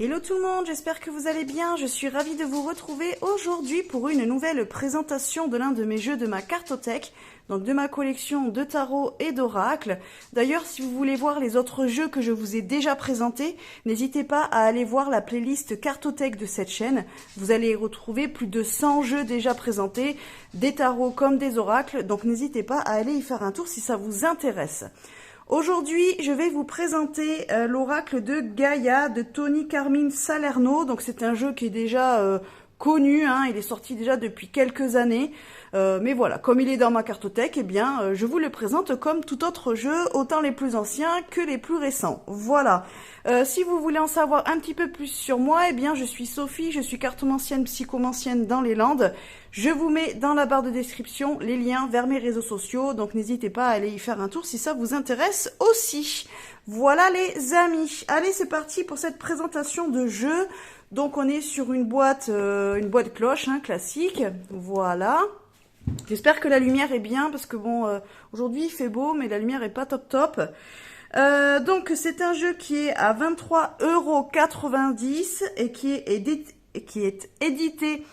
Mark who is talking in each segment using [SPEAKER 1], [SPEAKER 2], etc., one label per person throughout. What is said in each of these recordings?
[SPEAKER 1] Hello tout le monde, j'espère que vous allez bien. Je suis ravie de vous retrouver aujourd'hui pour une nouvelle présentation de l'un de mes jeux de ma cartothèque, donc de ma collection de tarot et d'oracles. D'ailleurs, si vous voulez voir les autres jeux que je vous ai déjà présentés, n'hésitez pas à aller voir la playlist cartothèque de cette chaîne. Vous allez y retrouver plus de 100 jeux déjà présentés, des tarots comme des oracles, donc n'hésitez pas à aller y faire un tour si ça vous intéresse. Aujourd'hui, je vais vous présenter l'oracle de Gaïa de Tony Carmine Salerno. Donc c'est un jeu qui est déjà connu, hein, il est sorti déjà depuis quelques années. Mais voilà, comme il est dans ma cartothèque, eh bien, je vous le présente comme tout autre jeu, autant les plus anciens que les plus récents. Voilà. Si vous voulez en savoir un petit peu plus sur moi, eh bien, je suis Sophie, je suis cartomancienne, psychomancienne dans les Landes. Je vous mets dans la barre de description les liens vers mes réseaux sociaux, donc n'hésitez pas à aller y faire un tour si ça vous intéresse aussi. Voilà les amis. Allez, c'est parti pour cette présentation de jeu. Donc on est sur une boîte cloche, hein, classique. Voilà. J'espère que la lumière est bien parce que bon, aujourd'hui il fait beau, mais la lumière est pas top top. Donc c'est un jeu qui est à 23,90 € et qui est édité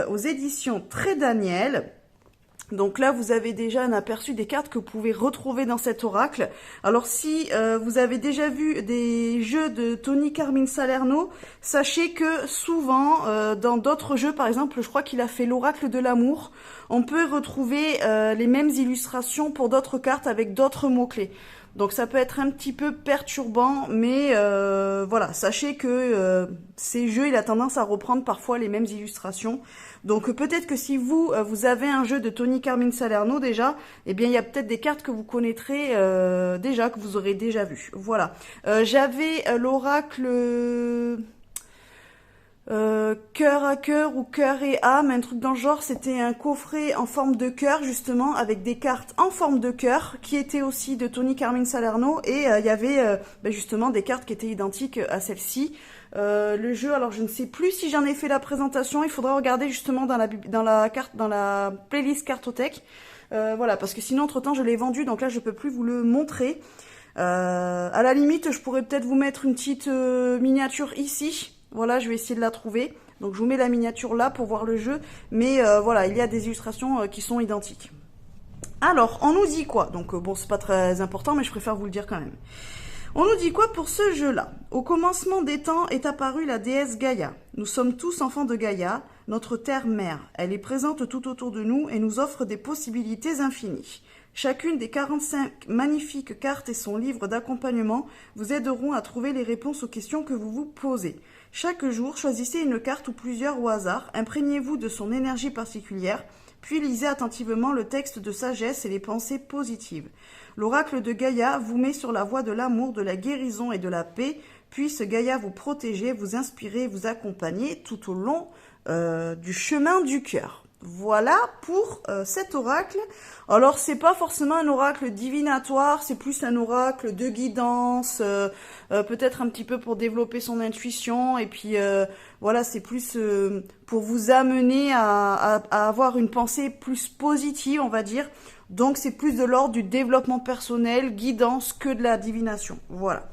[SPEAKER 1] aux éditions Très Daniel. Donc là, vous avez déjà un aperçu des cartes que vous pouvez retrouver dans cet oracle. Alors si vous avez déjà vu des jeux de Tony Carmine Salerno, sachez que souvent, dans d'autres jeux, par exemple, je crois qu'il a fait l'oracle de l'amour, on peut retrouver les mêmes illustrations pour d'autres cartes avec d'autres mots-clés. Donc ça peut être un petit peu perturbant, mais voilà, sachez que ces jeux, il a tendance à reprendre parfois les mêmes illustrations. Donc peut-être que si vous avez un jeu de Tony Carmine Salerno déjà, eh bien il y a peut-être des cartes que vous connaîtrez déjà, que vous aurez déjà vues. Voilà. J'avais l'oracle cœur à cœur ou cœur et âme, un truc dans le genre. C'était un coffret en forme de cœur justement, avec des cartes en forme de cœur qui étaient aussi de Tony Carmine Salerno, et il y avait justement des cartes qui étaient identiques à celle-ci. Le jeu, alors je ne sais plus si j'en ai fait la présentation, il faudra regarder justement dans la playlist cartothèque. Voilà, parce que sinon entre temps je l'ai vendu, donc là je peux plus vous le montrer. À la limite, je pourrais peut-être vous mettre une petite miniature ici. Voilà, je vais essayer de la trouver. Donc je vous mets la miniature là pour voir le jeu. Mais voilà, il y a des illustrations qui sont identiques. Alors, on nous dit quoi? Donc bon, c'est pas très important, mais je préfère vous le dire quand même. On nous dit quoi pour ce jeu-là? Au commencement des temps est apparue la déesse Gaïa. Nous sommes tous enfants de Gaïa, notre terre-mère. Elle est présente tout autour de nous et nous offre des possibilités infinies. Chacune des 45 magnifiques cartes et son livre d'accompagnement vous aideront à trouver les réponses aux questions que vous vous posez. Chaque jour, choisissez une carte ou plusieurs au hasard, imprégnez-vous de son énergie particulière, puis lisez attentivement le texte de sagesse et les pensées positives. L'oracle de Gaïa vous met sur la voie de l'amour, de la guérison et de la paix. Puisse Gaïa vous protéger, vous inspirer, vous accompagner tout au long du chemin du cœur. Voilà pour cet oracle. Alors c'est pas forcément un oracle divinatoire, c'est plus un oracle de guidance, peut-être un petit peu pour développer son intuition, et puis voilà, c'est plus pour vous amener à avoir une pensée plus positive, on va dire. Donc c'est plus de l'ordre du développement personnel, guidance, que de la divination. Voilà.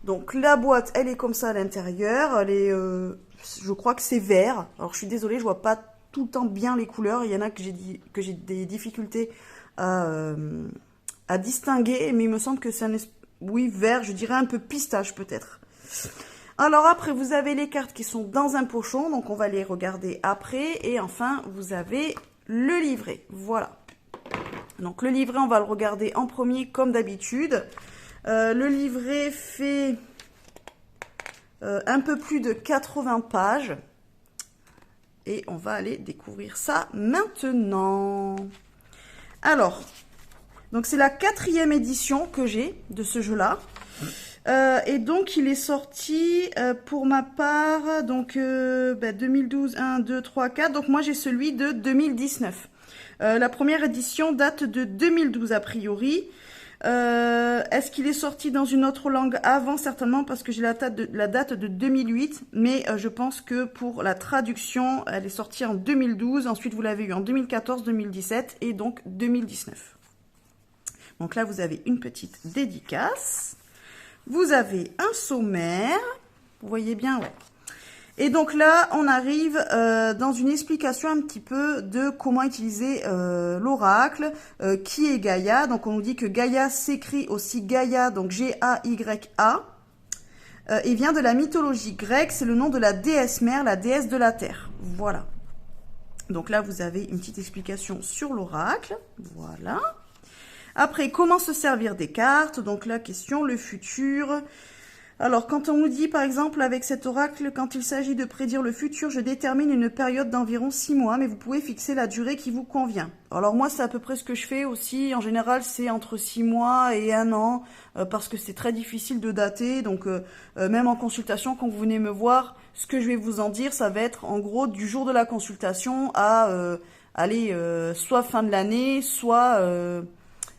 [SPEAKER 1] Donc la boîte, elle est comme ça à l'intérieur. Elle est, je crois que c'est vert. Alors je suis désolée, je vois pas tout le temps bien les couleurs. Il y en a que j'ai des difficultés à distinguer, mais il me semble que c'est oui, vert, je dirais un peu pistache peut-être. Alors après, vous avez les cartes qui sont dans un pochon, donc on va les regarder après. Et enfin, vous avez le livret. Voilà. Donc le livret, on va le regarder en premier comme d'habitude. Le livret fait un peu plus de 80 pages. Et on va aller découvrir ça maintenant. Alors, donc c'est la 4e édition que j'ai de ce jeu-là. Et donc il est sorti pour ma part, donc 2012, 1, 2, 3, 4. Donc moi j'ai celui de 2019. La première édition date de 2012 a priori. Est-ce qu'il est sorti dans une autre langue avant? Certainement, parce que j'ai la date de 2008, mais je pense que pour la traduction, elle est sortie en 2012, ensuite vous l'avez eu en 2014, 2017 et donc 2019. Donc là, vous avez une petite dédicace, vous avez un sommaire, Vous voyez bien, ouais. Et donc là, on arrive dans une explication un petit peu de comment utiliser l'oracle, qui est Gaïa. Donc on nous dit que Gaïa s'écrit aussi Gaïa, donc G-A-Y-A, et vient de la mythologie grecque, c'est le nom de la déesse mère, la déesse de la terre. Voilà. Donc là, vous avez une petite explication sur l'oracle. Voilà. Après, comment se servir des cartes? Donc la question, le futur. Alors, quand on nous dit, par exemple, avec cet oracle, quand il s'agit de prédire le futur, je détermine une période d'environ 6 mois, mais vous pouvez fixer la durée qui vous convient. Alors moi, c'est à peu près ce que je fais aussi. En général, c'est entre 6 mois et 1 an, parce que c'est très difficile de dater. Donc, même en consultation, quand vous venez me voir, ce que je vais vous en dire, ça va être en gros du jour de la consultation à, soit fin de l'année, soit...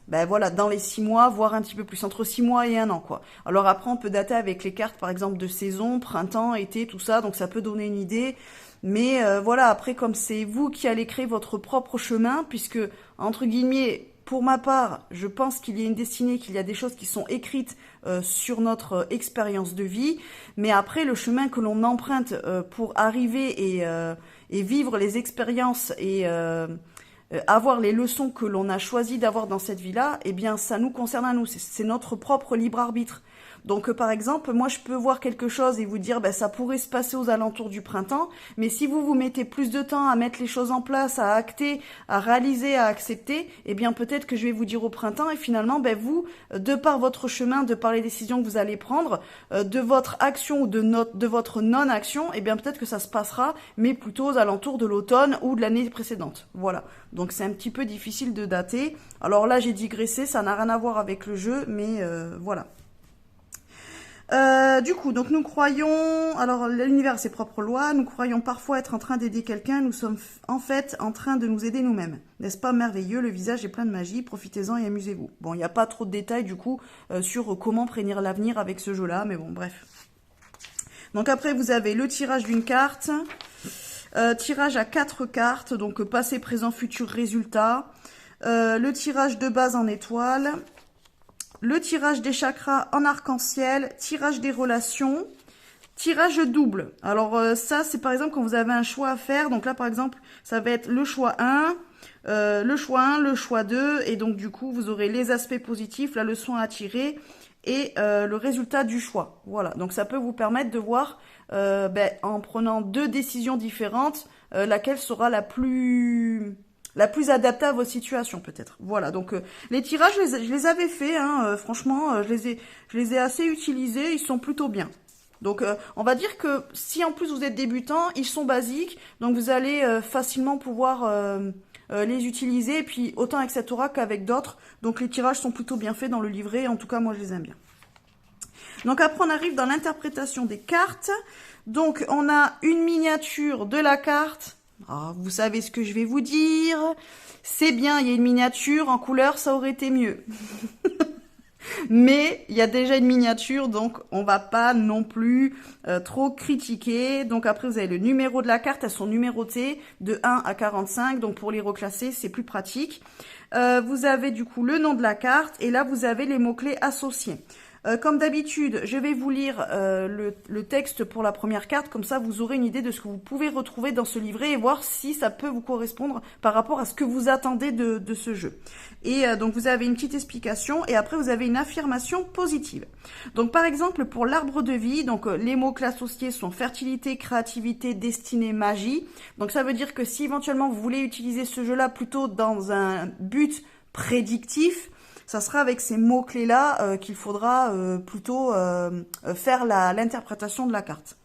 [SPEAKER 1] ben voilà, dans les 6 mois, voire un petit peu plus, entre 6 mois et 1 an, quoi. Alors après, on peut dater avec les cartes, par exemple, de saison, printemps, été, tout ça, donc ça peut donner une idée. Mais voilà, après, comme c'est vous qui allez créer votre propre chemin, puisque, entre guillemets, pour ma part, je pense qu'il y a une destinée, qu'il y a des choses qui sont écrites sur notre expérience de vie, mais après, le chemin que l'on emprunte pour arriver et vivre les expériences et... avoir les leçons que l'on a choisi d'avoir dans cette vie-là, eh bien, ça nous concerne à nous. C'est notre propre libre arbitre. Donc, par exemple, moi, je peux voir quelque chose et vous dire, ben, ça pourrait se passer aux alentours du printemps, mais si vous vous mettez plus de temps à mettre les choses en place, à acter, à réaliser, à accepter, eh bien, peut-être que je vais vous dire au printemps et finalement, ben, vous, de par votre chemin, de par les décisions que vous allez prendre, de votre action ou de votre non-action, eh bien, peut-être que ça se passera, mais plutôt aux alentours de l'automne ou de l'année précédente. Voilà. Donc, c'est un petit peu difficile de dater. Alors là, j'ai digressé, ça n'a rien à voir avec le jeu, mais voilà. Du coup, donc nous croyons, alors l'univers a ses propres lois, nous croyons parfois être en train d'aider quelqu'un, nous sommes en fait en train de nous aider nous-mêmes. N'est-ce pas merveilleux? Le visage est plein de magie, profitez-en et amusez-vous. Bon, il n'y a pas trop de détails du coup sur comment prédire l'avenir avec ce jeu-là, mais bon, bref. Donc après, vous avez le tirage d'une carte, tirage à 4 cartes, donc passé, présent, futur, résultat, le tirage de base en étoile, le tirage des chakras en arc-en-ciel, tirage des relations, tirage double. Alors ça, c'est par exemple quand vous avez un choix à faire. Donc là, par exemple, ça va être le choix 1, le choix 2. Et donc du coup, vous aurez les aspects positifs, la leçon à tirer et le résultat du choix. Voilà, donc ça peut vous permettre de voir, en prenant 2 décisions différentes, laquelle sera la plus adaptée à votre situation peut-être. Voilà, donc les tirages, je les avais faits, hein, franchement, je les ai assez utilisés, ils sont plutôt bien. Donc on va dire que si en plus vous êtes débutant, ils sont basiques, donc vous allez facilement pouvoir les utiliser, et puis autant avec cet oracle qu'avec d'autres. Donc les tirages sont plutôt bien faits dans le livret, en tout cas moi je les aime bien. Donc après on arrive dans l'interprétation des cartes. Donc on a une miniature de la carte. Ah, vous savez ce que je vais vous dire. C'est bien, il y a une miniature en couleur, ça aurait été mieux. Mais il y a déjà une miniature, donc on va pas non plus trop critiquer. Donc après, vous avez le numéro de la carte, elles sont numérotées de 1 à 45. Donc pour les reclasser, c'est plus pratique. Vous avez du coup le nom de la carte et là, vous avez les mots-clés associés. Comme d'habitude, je vais vous lire le texte pour la première carte, comme ça vous aurez une idée de ce que vous pouvez retrouver dans ce livret et voir si ça peut vous correspondre par rapport à ce que vous attendez de ce jeu. Et donc vous avez une petite explication et après vous avez une affirmation positive. Donc par exemple pour l'arbre de vie, donc les mots-clés associés sont fertilité, créativité, destinée, magie. Donc ça veut dire que si éventuellement vous voulez utiliser ce jeu-là plutôt dans un but prédictif, ça sera avec ces mots-clés-là qu'il faudra plutôt faire l'interprétation de la carte.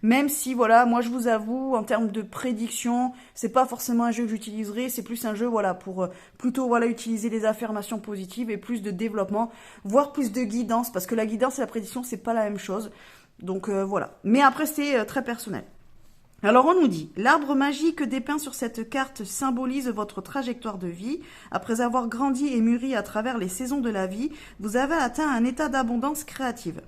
[SPEAKER 1] Même si, voilà, moi je vous avoue, en termes de prédiction, c'est pas forcément un jeu que j'utiliserai, c'est plus un jeu, voilà, pour plutôt, voilà, utiliser des affirmations positives et plus de développement, voire plus de guidance, parce que la guidance et la prédiction, c'est pas la même chose. Donc voilà. Mais après, c'est très personnel. Alors on nous dit, l'arbre magique dépeint sur cette carte symbolise votre trajectoire de vie. Après avoir grandi et mûri à travers les saisons de la vie, vous avez atteint un état d'abondance créative.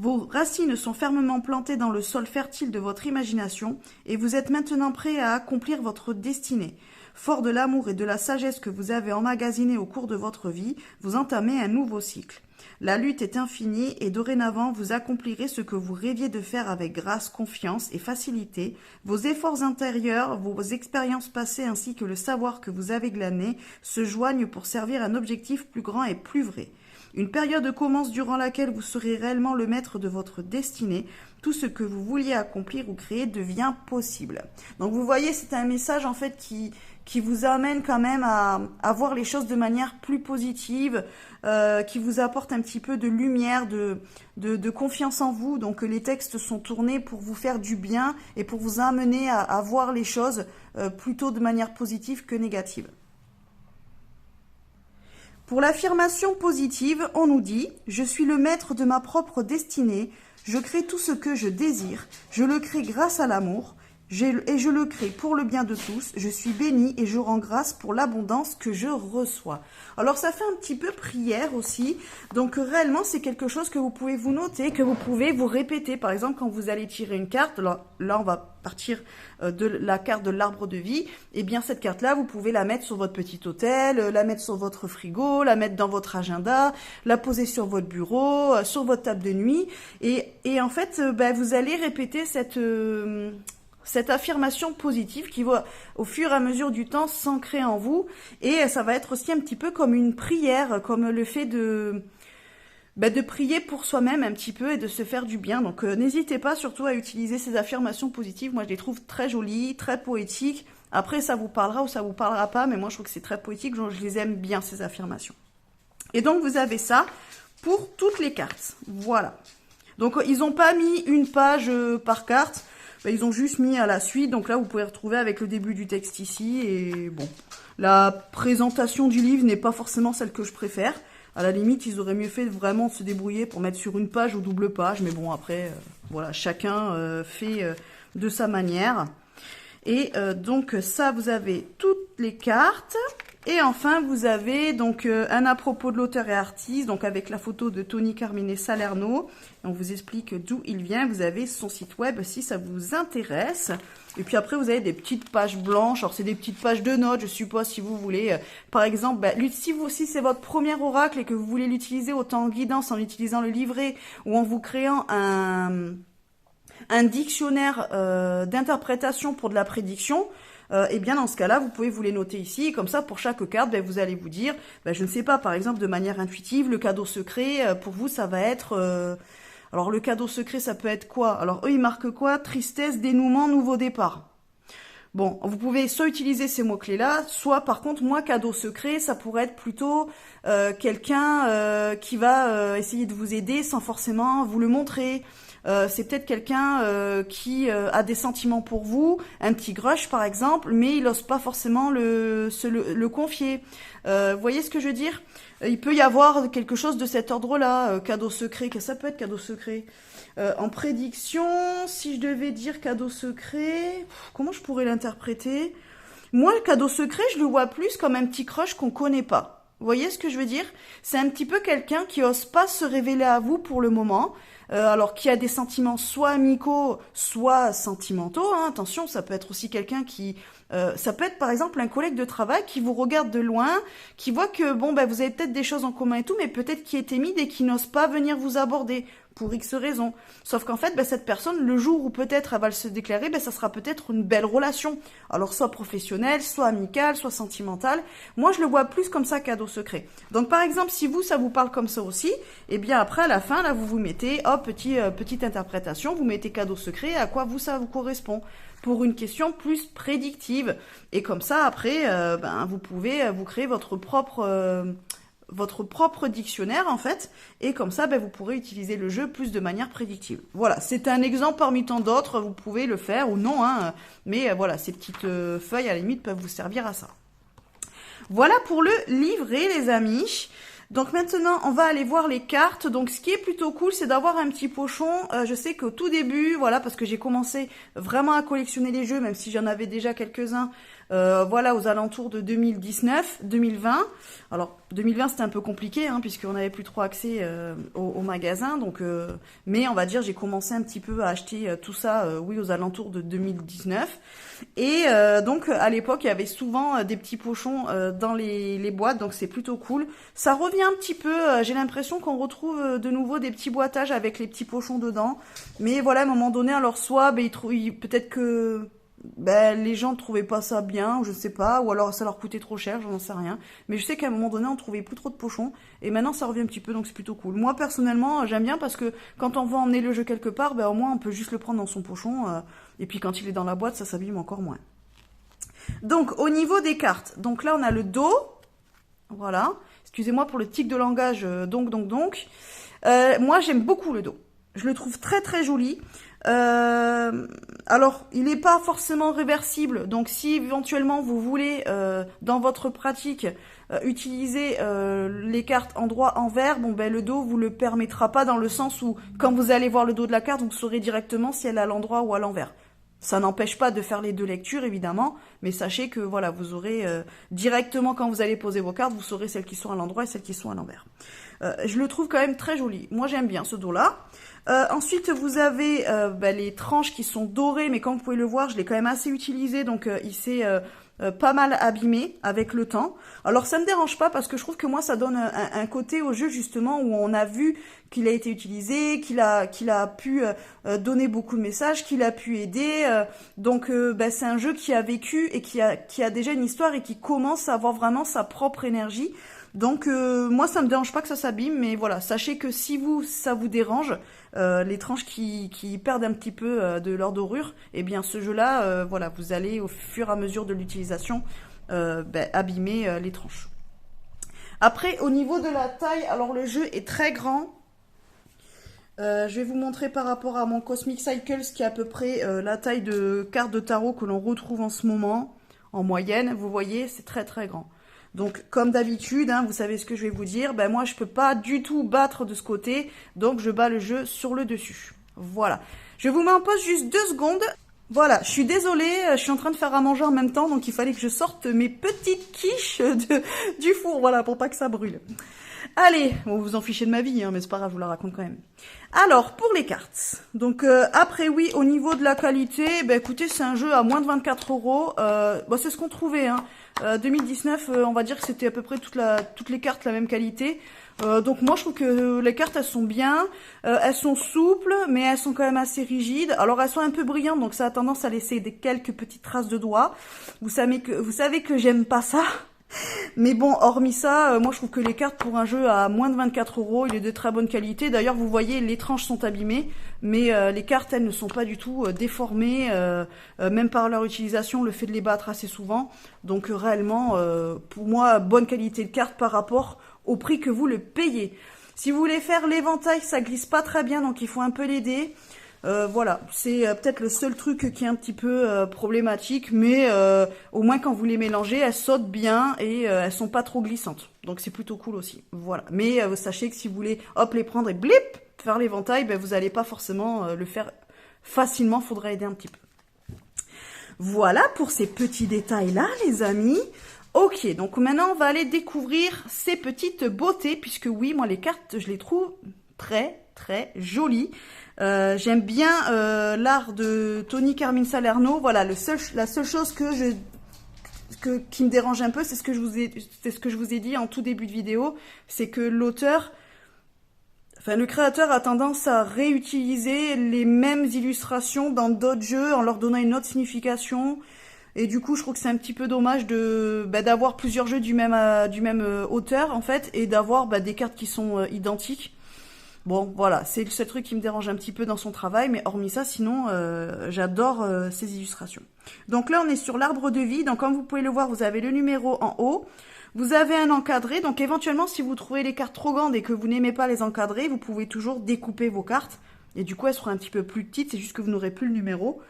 [SPEAKER 1] Vos racines sont fermement plantées dans le sol fertile de votre imagination et vous êtes maintenant prêt à accomplir votre destinée. Fort de l'amour et de la sagesse que vous avez emmagasinés au cours de votre vie, vous entamez un nouveau cycle. La lutte est infinie et dorénavant vous accomplirez ce que vous rêviez de faire avec grâce, confiance et facilité. Vos efforts intérieurs, vos expériences passées ainsi que le savoir que vous avez glané se joignent pour servir un objectif plus grand et plus vrai. Une période commence durant laquelle vous serez réellement le maître de votre destinée. Tout ce que vous vouliez accomplir ou créer devient possible. Donc vous voyez, c'est un message en fait qui vous amène quand même à voir les choses de manière plus positive, qui vous apporte un petit peu de lumière, de confiance en vous. Donc les textes sont tournés pour vous faire du bien et pour vous amener à voir les choses plutôt de manière positive que négative. Pour l'affirmation positive, on nous dit « Je suis le maître de ma propre destinée, je crée tout ce que je désire, je le crée grâce à l'amour, et je le crée pour le bien de tous, je suis béni et je rends grâce pour l'abondance que je reçois. » Alors ça fait un petit peu prière aussi, donc réellement c'est quelque chose que vous pouvez vous noter, que vous pouvez vous répéter. Par exemple quand vous allez tirer une carte, là on va partir de la carte de l'arbre de vie, et bien cette carte-là vous pouvez la mettre sur votre petit autel, la mettre sur votre frigo, la mettre dans votre agenda, la poser sur votre bureau, sur votre table de nuit, et en fait vous allez répéter cette affirmation positive qui va au fur et à mesure du temps s'ancrer en vous, et ça va être aussi un petit peu comme une prière, comme le fait de prier pour soi-même un petit peu et de se faire du bien. Donc n'hésitez pas surtout à utiliser ces affirmations positives. Moi je les trouve très jolies, très poétiques. Après ça vous parlera ou ça vous parlera pas, mais moi je trouve que c'est très poétique, je les aime bien ces affirmations. Et donc vous avez ça pour toutes les cartes. Voilà. Donc ils n'ont pas mis une page par carte. Ils ont juste mis à la suite, donc là vous pouvez retrouver avec le début du texte ici, et bon, la présentation du livre n'est pas forcément celle que je préfère. À la limite, ils auraient mieux fait vraiment de se débrouiller pour mettre sur une page ou double page, mais bon après, voilà, chacun fait de sa manière. Et donc ça, vous avez toutes les cartes. Et enfin, vous avez donc un à propos de l'auteur et artiste, donc avec la photo de Tony Carmine Salerno. On vous explique d'où il vient. Vous avez son site web si ça vous intéresse. Et puis après, vous avez des petites pages blanches. Alors, c'est des petites pages de notes, je suppose, si vous voulez. Par exemple, si c'est votre premier oracle et que vous voulez l'utiliser autant en guidance, en utilisant le livret ou en vous créant un dictionnaire d'interprétation pour de la prédiction, et bien dans ce cas-là, vous pouvez vous les noter ici, et comme ça pour chaque carte, vous allez vous dire, je ne sais pas, par exemple de manière intuitive, le cadeau secret, pour vous ça va être, alors le cadeau secret ça peut être quoi? Alors eux ils marquent quoi? Tristesse, dénouement, nouveau départ. Bon, vous pouvez soit utiliser ces mots-clés-là, soit par contre, moi, cadeau secret, ça pourrait être plutôt quelqu'un qui va essayer de vous aider sans forcément vous le montrer. C'est peut-être quelqu'un qui a des sentiments pour vous, un petit crush par exemple, mais il n'ose pas forcément le confier. Vous voyez ce que je veux dire? Il peut y avoir quelque chose de cet ordre-là, cadeau secret, qu'est-ce que ça peut être cadeau secret? En prédiction, si je devais dire cadeau secret, comment je pourrais l'interpréter? Moi, le cadeau secret, je le vois plus comme un petit crush qu'on connaît pas. Vous voyez ce que je veux dire? C'est un petit peu quelqu'un qui ose pas se révéler à vous pour le moment, alors qui a des sentiments soit amicaux, soit sentimentaux. Hein, attention, ça peut être aussi quelqu'un qui... ça peut être par exemple un collègue de travail qui vous regarde de loin, qui voit que bon vous avez peut-être des choses en commun et tout, mais peut-être qui est timide et qui n'ose pas venir vous aborder pour X raisons. Sauf qu'en fait, cette personne, le jour où peut-être elle va se déclarer, ça sera peut-être une belle relation. Alors soit professionnelle, soit amicale, soit sentimentale. Moi, je le vois plus comme ça, cadeau secret. Donc par exemple, si vous, ça vous parle comme ça aussi, et bien après, à la fin, là, vous vous mettez, hop, petite interprétation, vous mettez cadeau secret, à quoi vous, ça vous correspond, pour une question plus prédictive. Et comme ça, après, vous pouvez vous créer votre propre dictionnaire en fait, et comme ça vous pourrez utiliser le jeu plus de manière prédictive. Voilà, c'est un exemple parmi tant d'autres, vous pouvez le faire ou non, hein, mais voilà, ces petites feuilles à la limite peuvent vous servir à ça. Voilà pour le livret les amis. Donc maintenant, on va aller voir les cartes. Donc ce qui est plutôt cool, c'est d'avoir un petit pochon. Je sais qu'au tout début, voilà, parce que j'ai commencé vraiment à collectionner les jeux, même si j'en avais déjà quelques-uns, voilà, aux alentours de 2019, 2020. Alors, 2020, c'était un peu compliqué, hein, puisqu'on n'avait plus trop accès au magasin. Donc, mais on va dire, j'ai commencé un petit peu à acheter tout ça, oui, aux alentours de 2019. Et donc, à l'époque, il y avait souvent des petits pochons dans les boîtes, donc c'est plutôt cool. Ça revient un petit peu, j'ai l'impression qu'on retrouve de nouveau des petits boîtages avec les petits pochons dedans. Mais voilà, à un moment donné, alors soit, ben, peut-être que ben, les gens ne trouvaient pas ça bien, ou je sais pas, ou alors ça leur coûtait trop cher, j'en sais rien. Mais je sais qu'à un moment donné, on trouvait plus trop de pochons, et maintenant ça revient un petit peu, donc c'est plutôt cool. Moi, personnellement, j'aime bien parce que quand on va emmener le jeu quelque part, ben, au moins on peut juste le prendre dans son pochon, et puis quand il est dans la boîte, ça s'abîme encore moins. Donc, au niveau des cartes, donc là on a le dos, voilà. Excusez-moi pour le tic de langage, donc. Moi, j'aime beaucoup le dos. Je le trouve très très joli. Alors, il n'est pas forcément réversible, donc si éventuellement vous voulez, dans votre pratique, utiliser les cartes endroit-envers, bon ben le dos vous le permettra pas dans le sens où, quand vous allez voir le dos de la carte, vous saurez directement si elle est à l'endroit ou à l'envers. Ça n'empêche pas de faire les deux lectures, évidemment, mais sachez que voilà, vous aurez directement, quand vous allez poser vos cartes, vous saurez celles qui sont à l'endroit et celles qui sont à l'envers. Je le trouve quand même très joli. Moi, j'aime bien ce dos-là. Ensuite, vous avez les tranches qui sont dorées, mais comme vous pouvez le voir, je l'ai quand même assez utilisé, donc il s'est pas mal abîmé avec le temps. Alors ça me dérange pas parce que je trouve que moi ça donne un côté au jeu justement où on a vu qu'il a été utilisé, qu'il a pu donner beaucoup de messages, qu'il a pu aider. Donc c'est un jeu qui a vécu et qui a déjà une histoire et qui commence à avoir vraiment sa propre énergie. Donc moi ça me dérange pas que ça s'abîme, mais voilà, sachez que si ça vous dérange, les tranches qui perdent un petit peu de leur dorure, eh bien ce jeu-là, voilà, vous allez au fur et à mesure de l'utilisation abîmer les tranches. Après, au niveau de la taille, alors le jeu est très grand. Je vais vous montrer par rapport à mon Cosmic Cycles qui est à peu près la taille de carte de tarot que l'on retrouve en ce moment, en moyenne. Vous voyez, c'est très très grand. Donc, comme d'habitude, hein, vous savez ce que je vais vous dire, ben moi je peux pas du tout battre de ce côté, donc je bats le jeu sur le dessus. Voilà. Je vous mets en pause juste 2 secondes. Voilà, je suis désolée, je suis en train de faire à manger en même temps, donc il fallait que je sorte mes petites quiches du four, voilà, pour pas que ça brûle. Allez, bon, vous en fichez de ma vie, hein, mais c'est pas grave, je vous la raconte quand même. Alors, pour les cartes. Donc, après, oui, au niveau de la qualité, ben écoutez, c'est un jeu à moins de 24 €. C'est ce qu'on trouvait, hein. 2019, on va dire que c'était à peu près toutes les cartes la même qualité. Donc moi je trouve que les cartes elles sont bien, elles sont souples mais elles sont quand même assez rigides. Alors elles sont un peu brillantes donc ça a tendance à laisser quelques petites traces de doigts. Vous savez que j'aime pas ça. Mais bon, hormis ça, moi je trouve que les cartes pour un jeu à moins de 24 €, il est de très bonne qualité. D'ailleurs, vous voyez, les tranches sont abîmées, mais les cartes, elles ne sont pas du tout déformées, même par leur utilisation, le fait de les battre assez souvent. Donc réellement, pour moi, bonne qualité de carte par rapport au prix que vous le payez. Si vous voulez faire l'éventail, ça glisse pas très bien, donc il faut un peu l'aider. Voilà, c'est peut-être le seul truc qui est un petit peu problématique, mais au moins quand vous les mélangez, elles sautent bien et elles sont pas trop glissantes. Donc c'est plutôt cool aussi. Voilà. Mais sachez que si vous voulez hop les prendre et blip faire l'éventail, ben vous n'allez pas forcément le faire facilement, faudra aider un petit peu. Voilà pour ces petits détails là, les amis. Ok, donc maintenant on va aller découvrir ces petites beautés, puisque oui, moi les cartes, je les trouve très très jolies. J'aime bien l'art de Tony Carmine Salerno. Voilà, la seule chose qui me dérange un peu, c'est ce que je vous ai dit en tout début de vidéo, c'est que le créateur a tendance à réutiliser les mêmes illustrations dans d'autres jeux en leur donnant une autre signification. Et du coup, je trouve que c'est un petit peu dommage d'avoir plusieurs jeux du même auteur en fait, et d'avoir des cartes qui sont identiques. Bon, voilà, c'est le seul truc qui me dérange un petit peu dans son travail, mais hormis ça, sinon, j'adore ses illustrations. Donc là, on est sur l'arbre de vie. Donc comme vous pouvez le voir, vous avez le numéro en haut. Vous avez un encadré. Donc éventuellement, si vous trouvez les cartes trop grandes et que vous n'aimez pas les encadrer, vous pouvez toujours découper vos cartes. Et du coup, elles seront un petit peu plus petites. C'est juste que vous n'aurez plus le numéro.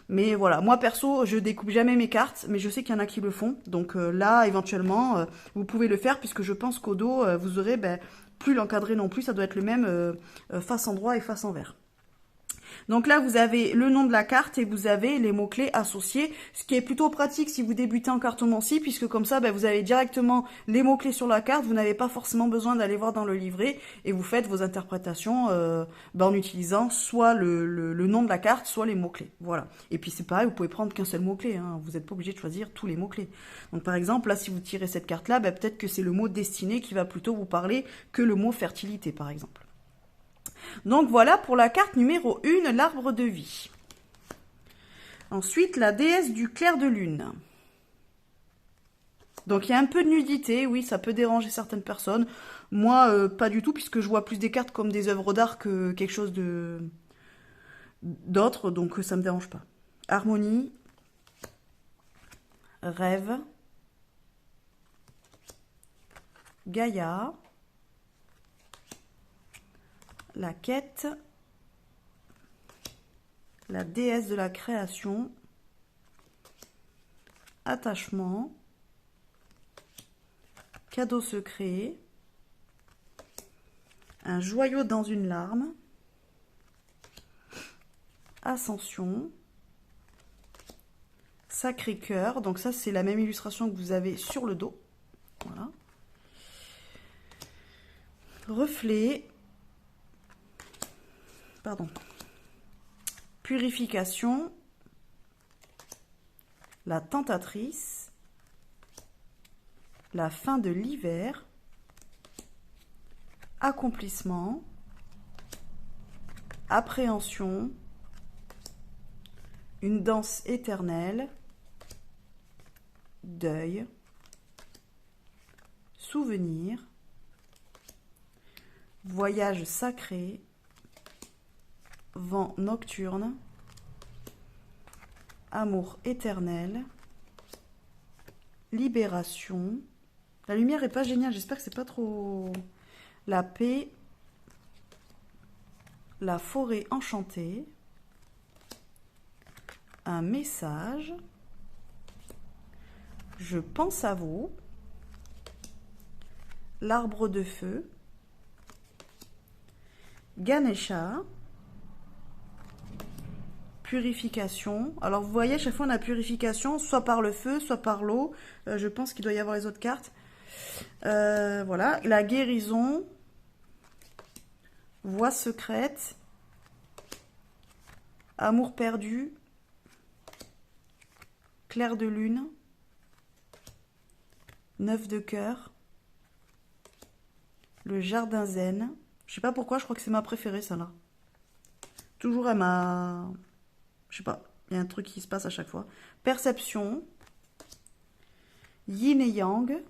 [SPEAKER 1] Mais voilà, moi perso, je découpe jamais mes cartes, mais je sais qu'il y en a qui le font. Donc là, éventuellement, vous pouvez le faire, puisque je pense qu'au dos, vous aurez plus l'encadré non plus. Ça doit être le même face endroit et face envers. Donc là, vous avez le nom de la carte et vous avez les mots-clés associés, ce qui est plutôt pratique si vous débutez en cartomancie, puisque comme ça, vous avez directement les mots-clés sur la carte, vous n'avez pas forcément besoin d'aller voir dans le livret, et vous faites vos interprétations en utilisant soit le nom de la carte, soit les mots-clés. Voilà. Et puis c'est pareil, vous pouvez prendre qu'un seul mot-clé, hein. Vous n'êtes pas obligé de choisir tous les mots-clés. Donc par exemple, là, si vous tirez cette carte-là, peut-être que c'est le mot destinée qui va plutôt vous parler que le mot fertilité, par exemple. Donc voilà pour la carte numéro 1, l'arbre de vie. Ensuite, la déesse du clair de lune. Donc il y a un peu de nudité, oui, ça peut déranger certaines personnes. Moi, pas du tout, puisque je vois plus des cartes comme des œuvres d'art que quelque chose d'autre, donc ça me dérange pas. Harmonie, rêve, Gaïa, la quête, la déesse de la création, attachement, cadeau secret, un joyau dans une larme, ascension, Sacré-Cœur. Donc ça, c'est la même illustration que vous avez sur le dos. Voilà. Reflet. Pardon. Purification. La tentatrice. La fin de l'hiver. Accomplissement. Appréhension. Une danse éternelle. Deuil. Souvenir. Voyage sacré. Vent nocturne. Amour éternel. Libération. La lumière est pas géniale, j'espère que c'est pas trop... La paix. La forêt enchantée. Un message. Je pense à vous. L'arbre de feu. Ganesha. Purification. Alors vous voyez, à chaque fois on a purification, soit par le feu, soit par l'eau. Je pense qu'il doit y avoir les autres cartes. Voilà. La guérison. Voix secrète. Amour perdu. Clair de lune. 9 de cœur. Le jardin zen. Je sais pas pourquoi, je crois que c'est ma préférée, celle-là. Toujours elle m'a... Je sais pas, il y a un truc qui se passe à chaque fois. Perception. Yin et yang.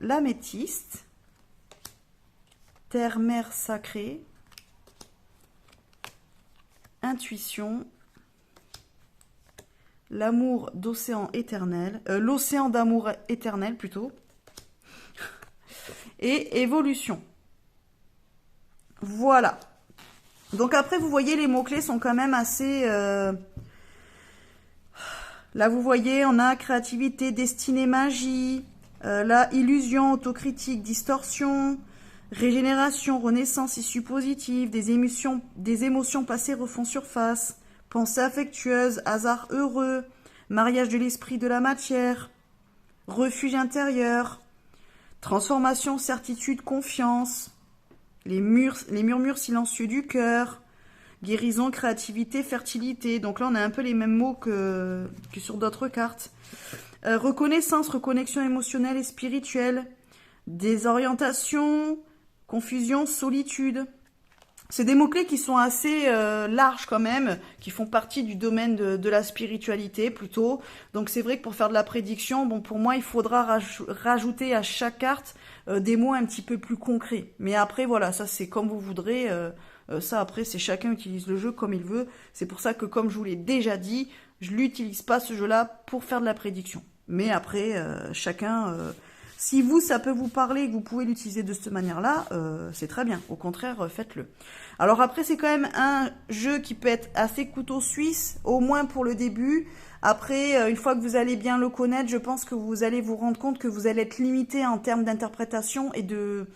[SPEAKER 1] L'améthyste. Terre-mer sacrée. Intuition. L'amour d'océan éternel. L'océan d'amour éternel, plutôt. Et évolution. Voilà. Donc après, vous voyez, les mots-clés sont quand même assez... Là, vous voyez, on a créativité, destinée, magie. Là, illusion, autocritique, distorsion, régénération, renaissance, issue positive, des émotions passées refont surface, pensée affectueuse, hasard heureux, mariage de l'esprit de la matière, refuge intérieur, transformation, certitude, confiance, les murmures silencieux du cœur, guérison, créativité, fertilité. Donc là, on a un peu les mêmes mots que sur d'autres cartes. Reconnaissance, reconnexion émotionnelle et spirituelle, désorientation, confusion, solitude. C'est des mots-clés qui sont assez larges quand même, qui font partie du domaine de la spiritualité plutôt. Donc c'est vrai que pour faire de la prédiction, bon, pour moi, il faudra rajouter à chaque carte des mots un petit peu plus concrets. Mais après, voilà, ça c'est comme vous voudrez. Ça après, c'est chacun utilise le jeu comme il veut. C'est pour ça que, comme je vous l'ai déjà dit, je l'utilise pas ce jeu-là pour faire de la prédiction. Mais après, chacun... Si vous, ça peut vous parler et que vous pouvez l'utiliser de cette manière-là, c'est très bien. Au contraire, faites-le. Alors après, c'est quand même un jeu qui peut être assez couteau suisse, au moins pour le début. Après, une fois que vous allez bien le connaître, je pense que vous allez vous rendre compte que vous allez être limité en termes d'interprétation et de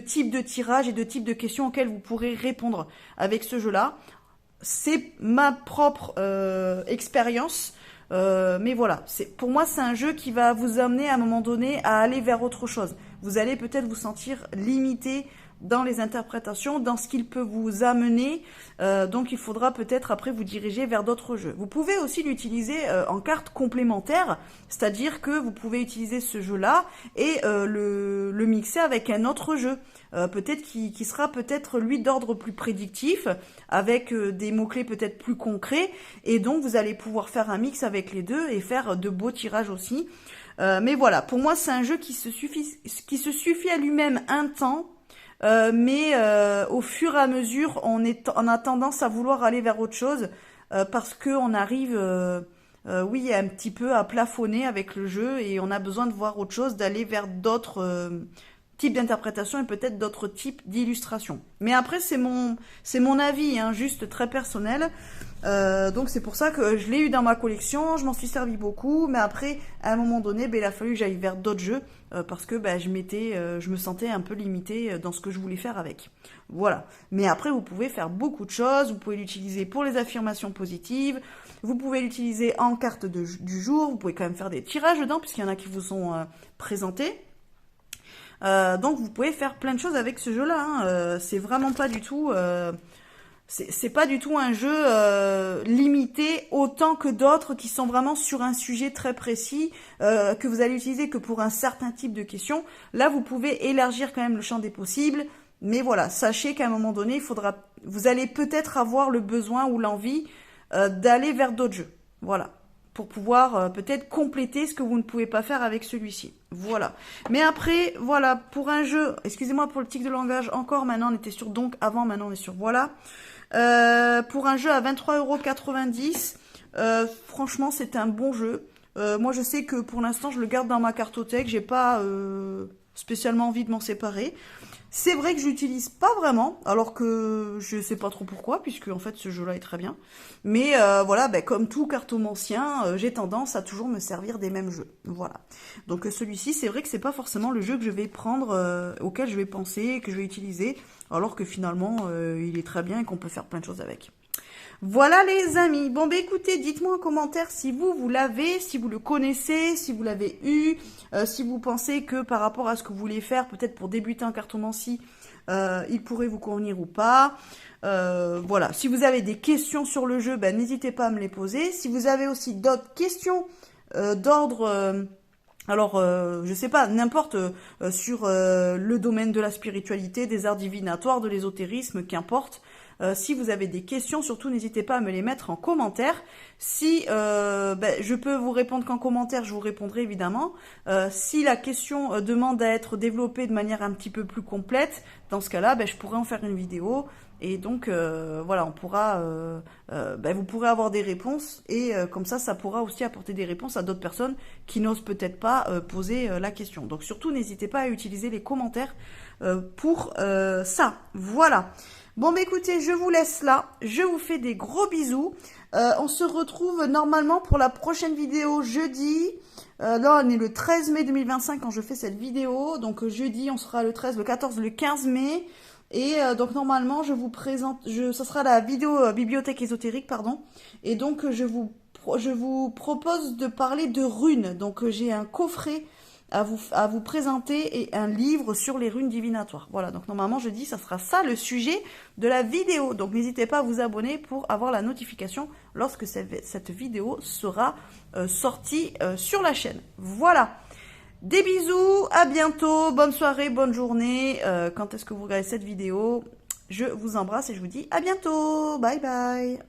[SPEAKER 1] type de tirage et de type de questions auxquelles vous pourrez répondre avec ce jeu-là. C'est ma propre expérience. Mais voilà, pour moi, c'est un jeu qui va vous amener à un moment donné à aller vers autre chose. Vous allez peut-être vous sentir limité dans les interprétations, dans ce qu'il peut vous amener. Donc, il faudra peut-être après vous diriger vers d'autres jeux. Vous pouvez aussi l'utiliser en carte complémentaire, c'est-à-dire que vous pouvez utiliser ce jeu-là et le mixer avec un autre jeu. Peut-être qui sera peut-être lui d'ordre plus prédictif, avec des mots-clés peut-être plus concrets, et donc vous allez pouvoir faire un mix avec les deux et faire de beaux tirages aussi. Mais voilà, pour moi c'est un jeu qui se suffit à lui-même un temps, mais au fur et à mesure on a tendance à vouloir aller vers autre chose, parce qu'on arrive... oui, un petit peu à plafonner avec le jeu et on a besoin de voir autre chose, d'aller vers d'autres types d'interprétation et peut-être d'autres types d'illustrations. Mais après, c'est mon avis, hein, juste très personnel. Donc c'est pour ça que je l'ai eu dans ma collection, je m'en suis servi beaucoup, mais après, à un moment donné, il a fallu que j'aille vers d'autres jeux parce que je me sentais un peu limitée dans ce que je voulais faire avec. Voilà. Mais après, vous pouvez faire beaucoup de choses, vous pouvez l'utiliser pour les affirmations positives, vous pouvez l'utiliser en carte du jour, vous pouvez quand même faire des tirages dedans puisqu'il y en a qui vous sont présentés. Donc vous pouvez faire plein de choses avec ce jeu-là. Hein. C'est vraiment pas du tout... c'est pas du tout un jeu limité autant que d'autres qui sont vraiment sur un sujet très précis que vous allez utiliser que pour un certain type de questions. Là, vous pouvez élargir quand même le champ des possibles. Mais voilà, sachez qu'à un moment donné, vous allez peut-être avoir le besoin ou l'envie d'aller vers d'autres jeux. Voilà. Pour pouvoir peut-être compléter ce que vous ne pouvez pas faire avec celui-ci. Voilà. Mais après, voilà, pour un jeu, excusez-moi pour le tic de langage, encore maintenant on était sur donc, avant maintenant on est sur voilà. Pour un jeu à 23,90 €, franchement c'est un bon jeu. Moi je sais que pour l'instant je le garde dans ma cartothèque, j'ai pas spécialement envie de m'en séparer. C'est vrai que je l'utilise pas vraiment, alors que je sais pas trop pourquoi, puisque en fait ce jeu-là est très bien. Mais voilà, comme tout cartomancien, j'ai tendance à toujours me servir des mêmes jeux. Voilà. Donc celui-ci, c'est vrai que c'est pas forcément le jeu que je vais prendre, auquel je vais penser, que je vais utiliser, alors que finalement il est très bien et qu'on peut faire plein de choses avec. Voilà les amis. Bon écoutez, dites-moi en commentaire si vous l'avez, si vous le connaissez, si vous l'avez eu, si vous pensez que par rapport à ce que vous voulez faire, peut-être pour débuter en cartomancie, il pourrait vous convenir ou pas. Voilà, si vous avez des questions sur le jeu, n'hésitez pas à me les poser. Si vous avez aussi d'autres questions d'ordre... je sais pas, n'importe, sur le domaine de la spiritualité, des arts divinatoires, de l'ésotérisme, qu'importe. Si vous avez des questions, surtout n'hésitez pas à me les mettre en commentaire. Si je peux vous répondre qu'en commentaire, je vous répondrai évidemment. Si la question demande à être développée de manière un petit peu plus complète, dans ce cas-là, je pourrais en faire une vidéo. Et donc, voilà, on pourra, vous pourrez avoir des réponses. Et comme ça pourra aussi apporter des réponses à d'autres personnes qui n'osent peut-être pas poser la question. Donc surtout, n'hésitez pas à utiliser les commentaires pour ça. Voilà. Bon, écoutez, je vous laisse là. Je vous fais des gros bisous. On se retrouve normalement pour la prochaine vidéo jeudi. Là, on est le 13 mai 2025 quand je fais cette vidéo. Donc, jeudi, on sera le 13, le 14, le 15 mai. Et donc, normalement, je vous présente... ça sera la vidéo bibliothèque ésotérique, pardon. Et donc, je vous propose de parler de runes. Donc, j'ai un coffret à vous présenter et un livre sur les runes divinatoires. Voilà, donc normalement jeudi, ça sera ça le sujet de la vidéo. Donc n'hésitez pas à vous abonner pour avoir la notification lorsque cette vidéo sera sortie sur la chaîne. Voilà, des bisous, à bientôt, bonne soirée, bonne journée. Quand est-ce que vous regardez cette vidéo? Je vous embrasse et je vous dis à bientôt, bye bye.